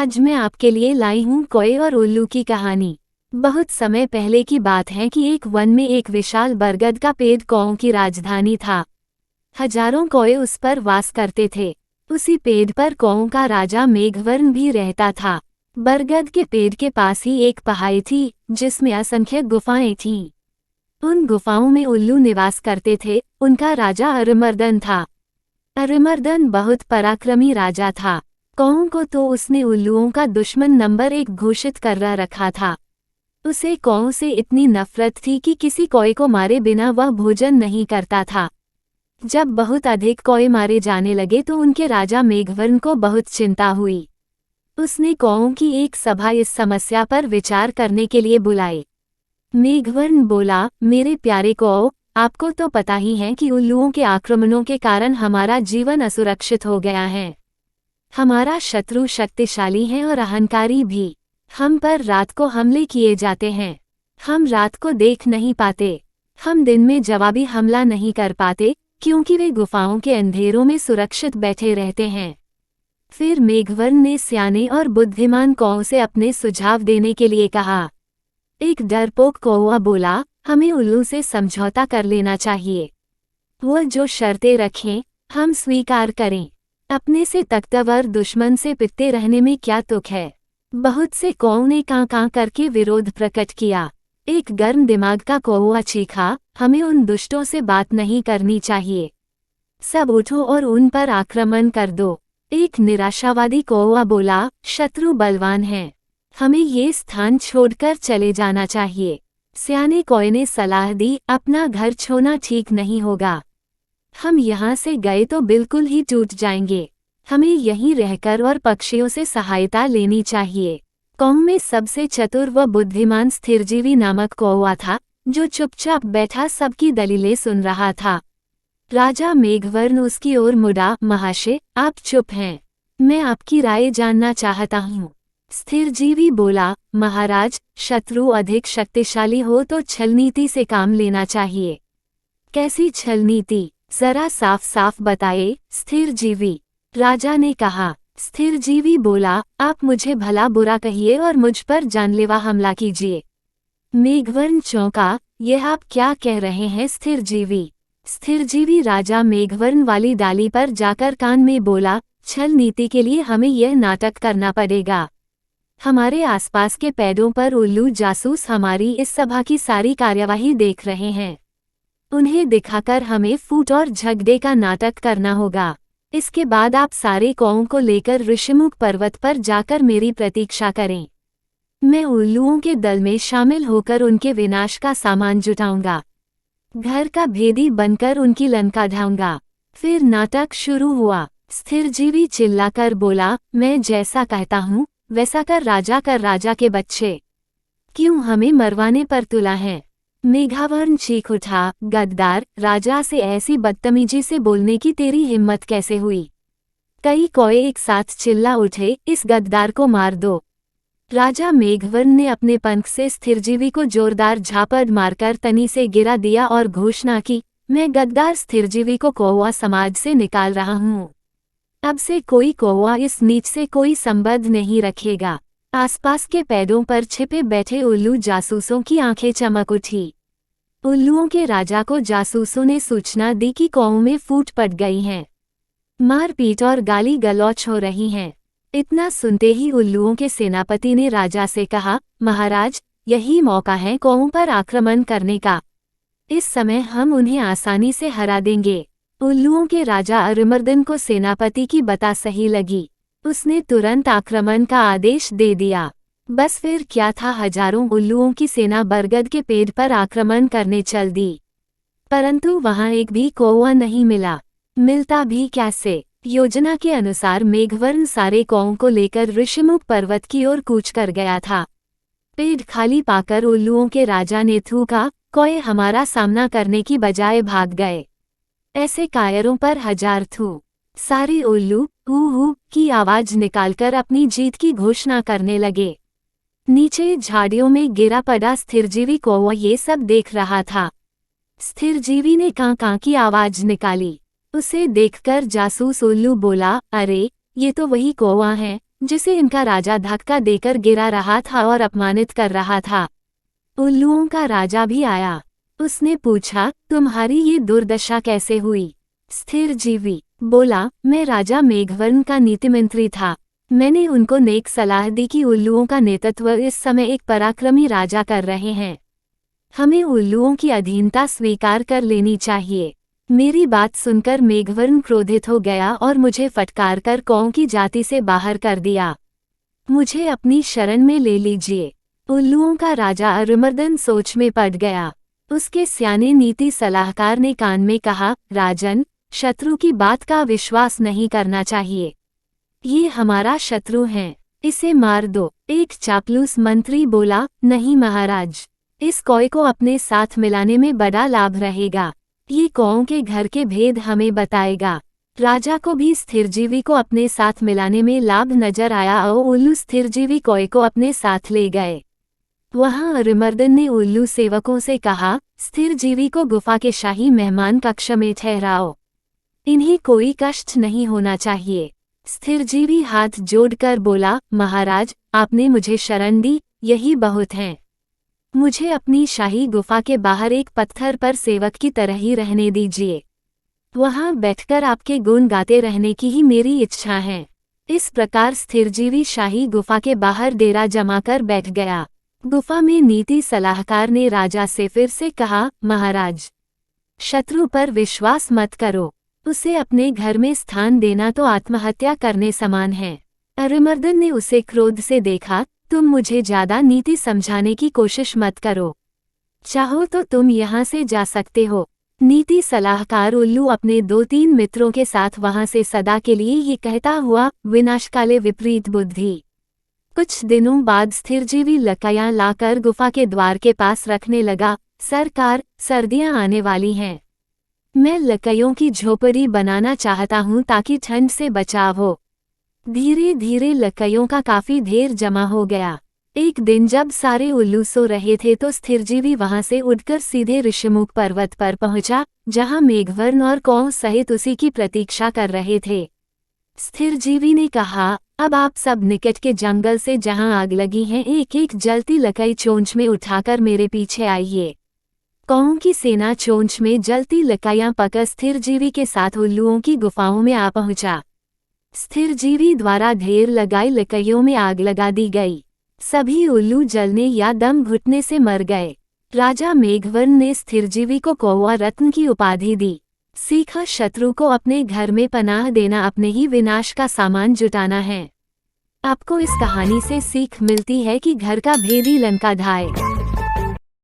आज मैं आपके लिए लाई हूँ कौए और उल्लू की कहानी। बहुत समय पहले की बात है कि एक वन में एक विशाल बरगद का पेड़ कौओं की राजधानी था। हजारों कौए उस पर वास करते थे। उसी पेड़ पर कौओं का राजा मेघवर्ण भी रहता था। बरगद के पेड़ के पास ही एक पहाड़ी थी जिसमें असंख्य गुफाएं थीं। उन गुफाओं में उल्लू निवास करते थे। उनका राजा अरिमर्दन था। अरिमर्दन बहुत पराक्रमी राजा था। कौओं को तो उसने उल्लुओं का दुश्मन नंबर 1 घोषित कर रखा था। उसे कौओं से इतनी नफरत थी कि किसी कौए को मारे बिना वह भोजन नहीं करता था। जब बहुत अधिक कौए मारे जाने लगे तो उनके राजा मेघवर्ण को बहुत चिंता हुई। उसने कौओं की एक सभा इस समस्या पर विचार करने के लिए बुलाई। मेघवर्ण बोला, मेरे प्यारे कौओं, आपको तो पता ही है कि उल्लुओं के आक्रमणों के कारण हमारा जीवन असुरक्षित हो गया है। हमारा शत्रु शक्तिशाली है और अहंकारी भी। हम पर रात को हमले किए जाते हैं। हम रात को देख नहीं पाते। हम दिन में जवाबी हमला नहीं कर पाते क्योंकि वे गुफाओं के अंधेरों में सुरक्षित बैठे रहते हैं। फिर मेघवर्ण ने सियाने और बुद्धिमान कौओं से अपने सुझाव देने के लिए कहा। एक डरपोक कौवा बोला, हमें उल्लू से समझौता कर लेना चाहिए। वह जो शर्तें रखें हम स्वीकार करें। अपने से ताकतवर दुश्मन से पिटते रहने में क्या तुक है। बहुत से कौओं ने कां करके विरोध प्रकट किया। एक गर्म दिमाग का कौवा चीखा, हमें उन दुष्टों से बात नहीं करनी चाहिए। सब उठो और उन पर आक्रमण कर दो। एक निराशावादी कौवा बोला, शत्रु बलवान है, हमें ये स्थान छोड़कर चले जाना चाहिए। सियाने कौए ने सलाह दी, अपना घर छोड़ना ठीक नहीं होगा। हम यहाँ से गए तो बिल्कुल ही टूट जाएंगे। हमें यहीं रहकर और पक्षियों से सहायता लेनी चाहिए। कौओं में सबसे चतुर व बुद्धिमान स्थिरजीवी नामक कौवा था जो चुपचाप बैठा सबकी दलीलें सुन रहा था। राजा मेघवर्ण उसकी ओर मुड़ा, महाशय, आप चुप हैं, मैं आपकी राय जानना चाहता हूँ। स्थिरजीवी बोला, महाराज, शत्रु अधिक शक्तिशाली हो तो छलनीति से काम लेना चाहिए। कैसी छलनीति, जरा साफ साफ बताए, स्थिरजीवी, राजा ने कहा। स्थिरजीवी बोला, आप मुझे भला बुरा कहिए और मुझ पर जानलेवा हमला कीजिए। मेघवर्ण चौंका, यह आप क्या कह रहे हैं स्थिरजीवी। स्थिरजीवी राजा मेघवर्ण वाली डाली पर जाकर कान में बोला, छल नीति के लिए हमें यह नाटक करना पड़ेगा। हमारे आसपास के पेड़ों पर उल्लू जासूस हमारी इस सभा की सारी कार्यवाही देख रहे हैं। उन्हें दिखाकर हमें फूट और झगड़े का नाटक करना होगा। इसके बाद आप सारे कौओं को लेकर ऋषिमुख पर्वत पर जाकर मेरी प्रतीक्षा करें। मैं उल्लुओं के दल में शामिल होकर उनके विनाश का सामान जुटाऊंगा। घर का भेदी बनकर उनकी लंका ढाऊंगा। फिर नाटक शुरू हुआ। स्थिरजीवी चिल्लाकर बोला, मैं जैसा कहता हूँ वैसा कर राजा के बच्चे, क्यों हमें मरवाने पर तुला है। मेघवर्ण चीख उठा, गद्दार, राजा से ऐसी बदतमीजी से बोलने की तेरी हिम्मत कैसे हुई। कई कौए एक साथ चिल्ला उठे, इस गद्दार को मार दो। राजा मेघवर्ण ने अपने पंख से स्थिरजीवी को जोरदार झापड़ मारकर तनी से गिरा दिया और घोषणा की, मैं गद्दार स्थिरजीवी को कौवा समाज से निकाल रहा हूँ। अब से कोई कौवा इस नीच से कोई संबंध नहीं रखेगा। आसपास के पेड़ों पर छिपे बैठे उल्लू जासूसों की आंखें चमक उठी। उल्लुओं के राजा को जासूसों ने सूचना दी कि कौओं में फूट पड़ गई हैं। मारपीट और गाली गलौच हो रही हैं। इतना सुनते ही उल्लुओं के सेनापति ने राजा से कहा, महाराज, यही मौका है कौओं पर आक्रमण करने का। इस समय हम उन्हें आसानी से हरा देंगे। उल्लुओं के राजा अरिमर्दन को सेनापति की बात सही लगी। उसने तुरंत आक्रमण का आदेश दे दिया। बस फिर क्या था, हजारों उल्लुओं की सेना बरगद के पेड़ पर आक्रमण करने चल दी। परंतु वहां एक भी कौवा नहीं मिला। मिलता भी कैसे। योजना के अनुसार मेघवर्ण सारे कौओं को लेकर ऋषिमुख पर्वत की ओर कूच कर गया था। पेड़ खाली पाकर उल्लुओं के राजा ने थूका, कौए हमारा सामना करने की बजाय भाग गए। ऐसे कायरों पर हजार थू। सारे उल्लू हू की आवाज निकालकर अपनी जीत की घोषणा करने लगे। नीचे झाड़ियों में गिरा पड़ा स्थिरजीवी कौवा ये सब देख रहा था। स्थिरजीवी ने कां की आवाज निकाली। उसे देखकर जासूस उल्लू बोला, अरे, ये तो वही कौवा है जिसे इनका राजा धक्का देकर गिरा रहा था और अपमानित कर रहा था। उल्लुओं का राजा भी आया। उसने पूछा, तुम्हारी ये दुर्दशा कैसे हुई? स्थिर जीवी बोला, मैं राजा मेघवर्ण का नीतिमंत्री था। मैंने उनको नेक सलाह दी कि उल्लुओं का नेतृत्व इस समय एक पराक्रमी राजा कर रहे हैं। हमें उल्लुओं की अधीनता स्वीकार कर लेनी चाहिए। मेरी बात सुनकर मेघवर्ण क्रोधित हो गया और मुझे फटकार कर कौओं की जाति से बाहर कर दिया। मुझे अपनी शरण में ले लीजिए। उल्लुओं का राजा अरिमर्दन सोच में पड़ गया। उसके स्याने नीति सलाहकार ने कान में कहा, राजन, शत्रु की बात का विश्वास नहीं करना चाहिए। ये हमारा शत्रु है, इसे मार दो। एक चापलूस मंत्री बोला, नहीं महाराज, इस कौए को अपने साथ मिलाने में बड़ा लाभ रहेगा। ये कौओं के घर के भेद हमें बताएगा। राजा को भी स्थिरजीवी को अपने साथ मिलाने में लाभ नजर आया और उल्लू स्थिरजीवी कौए को अपने साथ ले गए। वहां अरिमर्दन ने उल्लू सेवकों से कहा, स्थिरजीवी को गुफा के शाही मेहमान कक्ष में ठहराओ। इन्हें कोई कष्ट नहीं होना चाहिए। स्थिरजीवी हाथ जोड़कर बोला, महाराज, आपने मुझे शरण दी, यही बहुत है। मुझे अपनी शाही गुफा के बाहर एक पत्थर पर सेवक की तरह ही रहने दीजिए। वहां बैठकर आपके गुण गाते रहने की ही मेरी इच्छा है। इस प्रकार स्थिरजीवी शाही गुफा के बाहर डेरा जमाकर बैठ गया। गुफा में नीति सलाहकार ने राजा से फिर से कहा, महाराज, शत्रु पर विश्वास मत करो। उसे अपने घर में स्थान देना तो आत्महत्या करने समान है। अरिमर्दन ने उसे क्रोध से देखा, तुम मुझे ज्यादा नीति समझाने की कोशिश मत करो। चाहो तो तुम यहाँ से जा सकते हो। नीति सलाहकार उल्लू अपने 2-3 मित्रों के साथ वहां से सदा के लिए ये कहता हुआ, विनाशकाले विपरीत बुद्धि। कुछ दिनों बाद स्थिरजीवी लकड़ियां लाकर गुफा के द्वार के पास रखने लगा। सरकार, सर्दियां आने वाली हैं। मैं लकड़ियों की झोपड़ी बनाना चाहता हूँ ताकि ठंड से बचाव हो। धीरे धीरे लकड़ियों का काफी ढेर जमा हो गया। एक दिन जब सारे उल्लू सो रहे थे तो स्थिरजीवी वहां से उड़कर सीधे ऋषिमुख पर्वत पर पहुंचा, जहां मेघवर्ण और कौओं सहित उसी की प्रतीक्षा कर रहे थे। स्थिरजीवी ने कहा, अब आप सब निकट के जंगल से जहां आग लगी है एक एक जलती लकड़ी चोंच में उठाकर मेरे पीछे आइए। कौओं की सेना चोंच में जलती लकड़ियां पकड़ स्थिरजीवी के साथ उल्लुओं की गुफाओं में आ पहुंचा। स्थिरजीवी द्वारा ढेर लगाई लकड़ियों में आग लगा दी गई। सभी उल्लू जलने या दम घुटने से मर गए। राजा मेघवर्ण ने स्थिरजीवी को कौवा रत्न की उपाधि दी। सीखा, शत्रु को अपने घर में पनाह देना अपने ही विनाश का सामान जुटाना है। आपको इस कहानी से सीख मिलती है कि घर का भेदी लंका ढाए।